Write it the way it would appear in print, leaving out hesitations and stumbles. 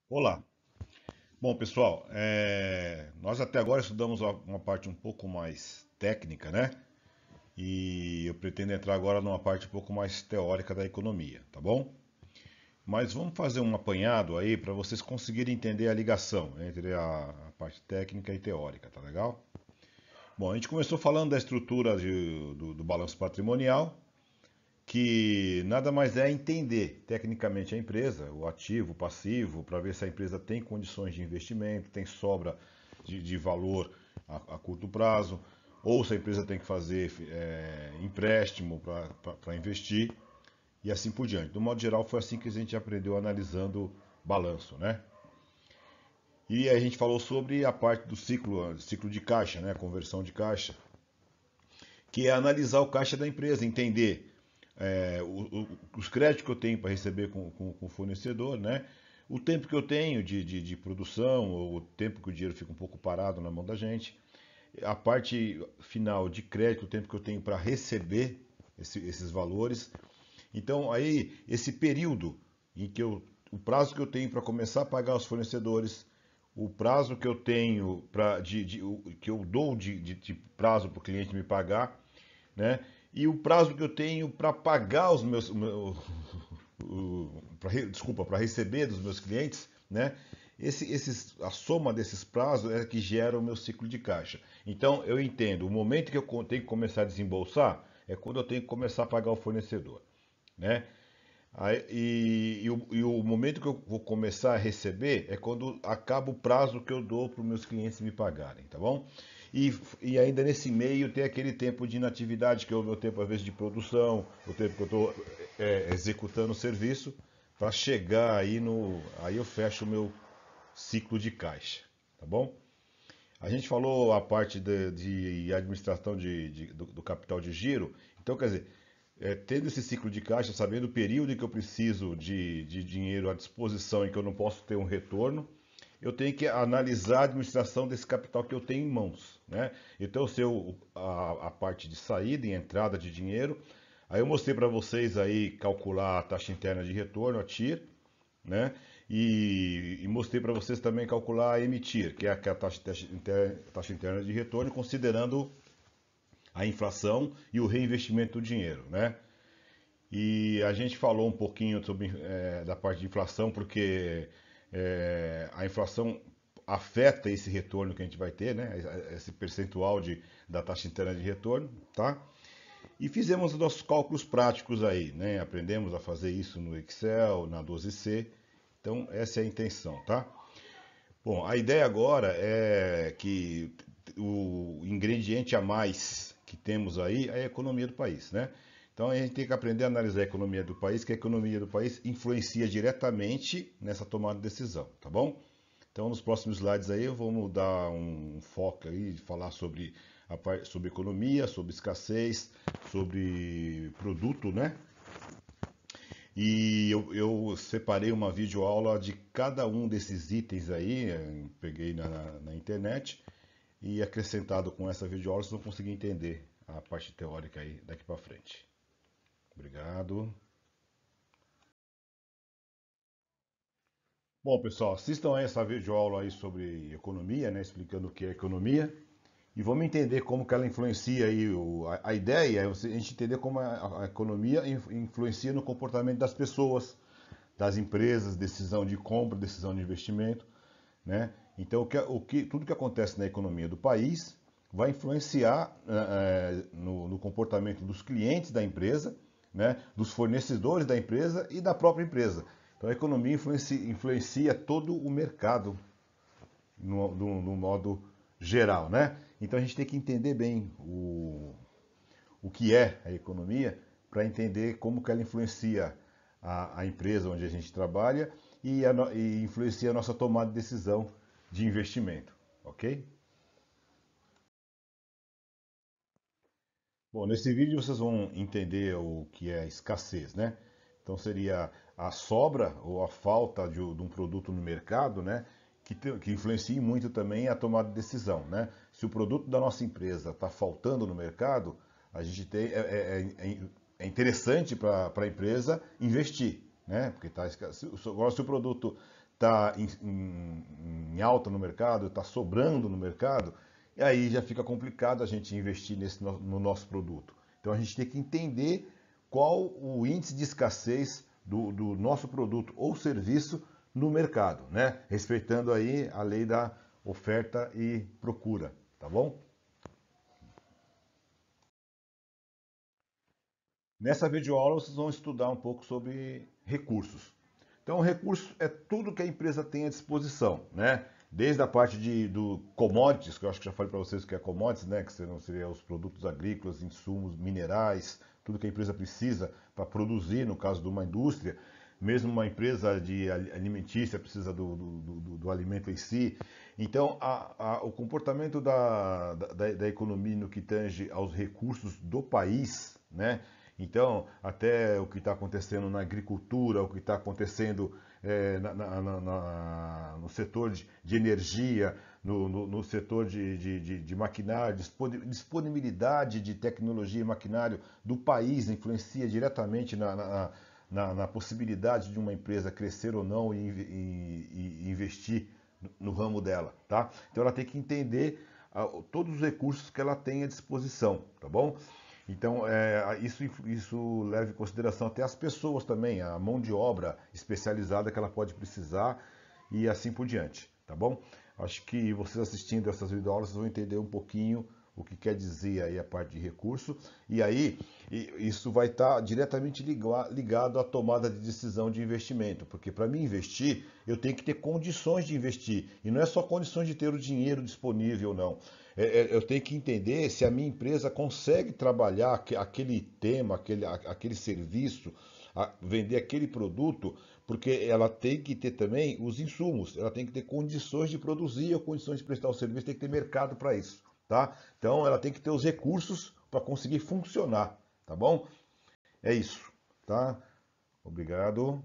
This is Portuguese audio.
Olá. Bom, pessoal, nós até agora estudamos uma parte um pouco mais técnica, né? E eu pretendo entrar agora numa parte um pouco mais teórica da economia, tá bom? Mas vamos fazer um apanhado aí para vocês conseguirem entender a ligação entre a parte técnica e teórica, tá legal? Bom, a gente começou falando da estrutura do balanço patrimonial, que nada mais é entender tecnicamente a empresa, o ativo, o passivo, para ver se a empresa tem condições de investimento, tem sobra de valor a curto prazo, ou se a empresa tem que fazer empréstimo para investir e assim por diante. Do modo geral, foi assim que a gente aprendeu analisando balanço, né? E a gente falou sobre a parte do ciclo de caixa, né? Conversão de caixa, que é analisar o caixa da empresa, entender os créditos que eu tenho para receber com o fornecedor, né? O tempo que eu tenho de produção, ou o tempo que o dinheiro fica um pouco parado na mão da gente, a parte final de crédito, o tempo que eu tenho para receber esses valores. Então, aí, esse período em que o prazo que eu tenho para começar a pagar os fornecedores, o prazo que eu tenho que eu dou de prazo para o cliente me pagar, né? E o prazo que eu tenho para pagar os meus, desculpa, para receber dos meus clientes, né? A soma desses prazos é que gera o meu ciclo de caixa. Então eu entendo, o momento que eu tenho que começar a desembolsar é quando eu tenho que começar a pagar o fornecedor, né? E o momento que eu vou começar a receber é quando acaba o prazo que eu dou para os meus clientes me pagarem, tá bom? E ainda nesse meio tem aquele tempo de inatividade, que é o meu tempo, às vezes, de produção, o tempo que eu estou executando o serviço, para chegar aí no. Aí eu fecho o meu ciclo de caixa, tá bom? A gente falou a parte de administração do capital de giro, então quer dizer, tendo esse ciclo de caixa, sabendo o período em que eu preciso de dinheiro à disposição e que eu não posso ter um retorno, eu tenho que analisar a administração desse capital que eu tenho em mãos, né? Então eu sei a parte de saída e entrada de dinheiro. Aí eu mostrei para vocês aí calcular a taxa interna de retorno, a TIR, né? E mostrei para vocês também calcular a emitir, que é a taxa interna de retorno, considerando a inflação e o reinvestimento do dinheiro, né? E a gente falou um pouquinho sobre, da parte de inflação, porque a inflação afeta esse retorno que a gente vai ter, né? Esse percentual da taxa interna de retorno, tá? E fizemos os nossos cálculos práticos aí, né? Aprendemos a fazer isso no Excel, na 12C. Então, essa é a intenção, tá? Bom, a ideia agora é que o ingrediente a mais que temos aí é a economia do país, né? Então a gente tem que aprender a analisar a economia do país, que a economia do país influencia diretamente nessa tomada de decisão, tá bom? Então nos próximos slides aí eu vou dar um foco aí de falar sobre economia, sobre escassez, sobre produto, né? E eu separei uma videoaula de cada um desses itens aí, peguei na internet e acrescentado com essa videoaula vocês vão conseguir entender a parte teórica aí daqui para frente. Obrigado. Bom, pessoal, assistam a essa videoaula aí sobre economia, né, explicando o que é economia. E vamos entender como que ela influencia aí. A ideia é a gente entender como a economia influencia no comportamento das pessoas, das empresas, decisão de compra, decisão de investimento, né? Então, tudo que acontece na economia do país vai influenciar no comportamento dos clientes da empresa, né? Dos fornecedores da empresa e da própria empresa. Então, a economia influencia todo o mercado no modo geral, né? Então, a gente tem que entender bem o que é a economia para entender como que ela influencia a empresa onde a gente trabalha e influencia a nossa tomada de decisão de investimento, ok? Bom, nesse vídeo vocês vão entender o que é escassez, né? Então seria a sobra ou a falta de um produto no mercado, né? Que influencia muito também a tomada de decisão, né? Se o produto da nossa empresa está faltando no mercado, a gente é interessante para a empresa investir, né? Porque agora se o produto está em alta no mercado, está sobrando no mercado, e aí já fica complicado a gente investir no nosso produto. Então a gente tem que entender qual o índice de escassez do nosso produto ou serviço no mercado, né? Respeitando aí a lei da oferta e procura, tá bom? Nessa videoaula vocês vão estudar um pouco sobre recursos. Então, recurso é tudo que a empresa tem à disposição, né? Desde a parte do commodities, que eu acho que já falei para vocês o que é commodities, né? Que seriam os produtos agrícolas, insumos, minerais, tudo que a empresa precisa para produzir, no caso de uma indústria. Mesmo uma empresa de alimentícia precisa do alimento em si. Então, o comportamento da economia no que tange aos recursos do país, né? Então, até o que está acontecendo na agricultura, o que está acontecendo no setor de energia, no setor de maquinário, disponibilidade de tecnologia e maquinário do país influencia diretamente na possibilidade de uma empresa crescer ou não e investir no ramo dela, tá? Então ela tem que entender todos os recursos que ela tem à disposição, tá bom? Então, isso leva em consideração até as pessoas também, a mão de obra especializada que ela pode precisar e assim por diante, tá bom? Acho que vocês assistindo essas videoaulas vão entender um pouquinho o que quer dizer aí a parte de recurso, e aí isso vai estar diretamente ligado à tomada de decisão de investimento, porque para mim investir, eu tenho que ter condições de investir, e não é só condições de ter o dinheiro disponível, não. Eu tenho que entender se a minha empresa consegue trabalhar aquele tema, aquele serviço, vender aquele produto, porque ela tem que ter também os insumos, ela tem que ter condições de produzir ou condições de prestar o serviço, tem que ter mercado para isso, tá? Então ela tem que ter os recursos para conseguir funcionar, tá bom? É isso, tá? Obrigado.